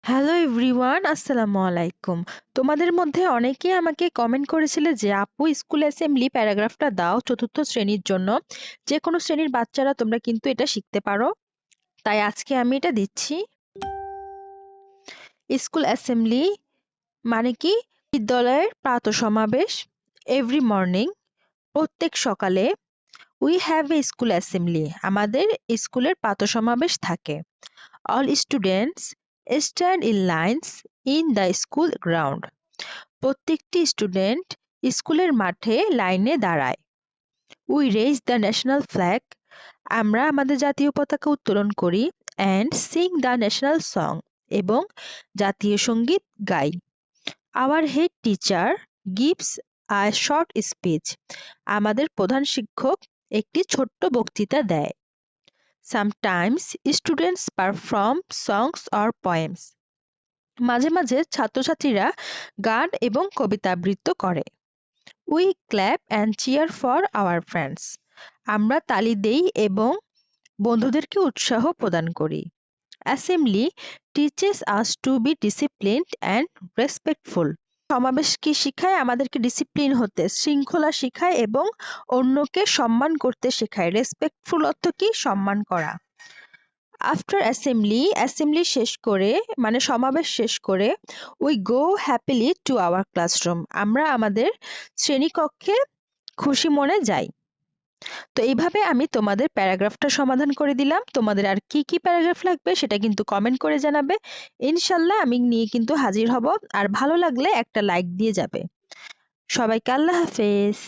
Hello everyone, আসসালামু আলাইকুম। তোমাদের মধ্যে অনেকেই আমাকে কমেন্ট করেছিলে যে আপু স্কুল অ্যাসেম্বলি প্যারাগ্রাফটা দাও চতুর্থ শ্রেণীর জন্য। যে কোনো শ্রেণীর বাচ্চারা তোমরা কিন্তু এটা শিখতে পারো, তাই আজকে আমি এটা দিচ্ছি। স্কুল অ্যাসেম্বলি মানে কি? বিদ্যালয়ের প্রাতঃসমাবেশ। এভরি মর্নিং, প্রত্যেক সকালে। We have a school assembly, আমাদের স্কুলের প্রাতঃসমাবেশ থাকে। All students stand in lines in the school ground, প্রত্যেকটি স্টুডেন্ট স্কুলের মাঠে লাইনে দাঁড়ায়। We raise the national flag, আমরা আমাদের জাতীয় পতাকা উত্তোলন করি। And sing the national song, এবং জাতীয় সঙ্গীত গাই। Our head teacher gives a short speech, আমাদের প্রধান শিক্ষক একটি ছোট্ট বক্তৃতা দেয়। Sometimes students perform songs or poems, মাঝে মাঝে ছাত্রছাত্রীরা গান এবং কবিতা আবৃত্তি করে। We clap and cheer for our friends, আমরা তালি দেই এবং বন্ধুদেরকে উৎসাহ প্রদান করি। Assembly teaches us to be disciplined and respectful, সমাবেশ কি শিখায়? আমাদেরকে ডিসিপ্লিন হতে, শৃঙ্খলা শিখায় এবং অন্যকে সম্মান করতে শেখায়। রেসপেক্টফুল অর্থ কি? সম্মান করা। আফটার অ্যাসেম্বলি, অ্যাসেম্বলি শেষ করে মানে সমাবেশ শেষ করে, we go happily to our classroom, আমরা আমাদের শ্রেণীকক্ষে খুশি মনে যাই। তো এইভাবে আমি তোমাদের প্যারাগ্রাফটা সমাধান করে দিলাম। তোমাদের আর কি কি প্যারাগ্রাফ লাগবে সেটা কিন্তু কমেন্ট করে জানাবে। ইনশাল্লাহ আমি নিয়ে কিন্তু হাজির হব। আর ভালো লাগলে একটা লাইক দিয়ে যাবে। সবাইকে আল্লাহ হাফেজ।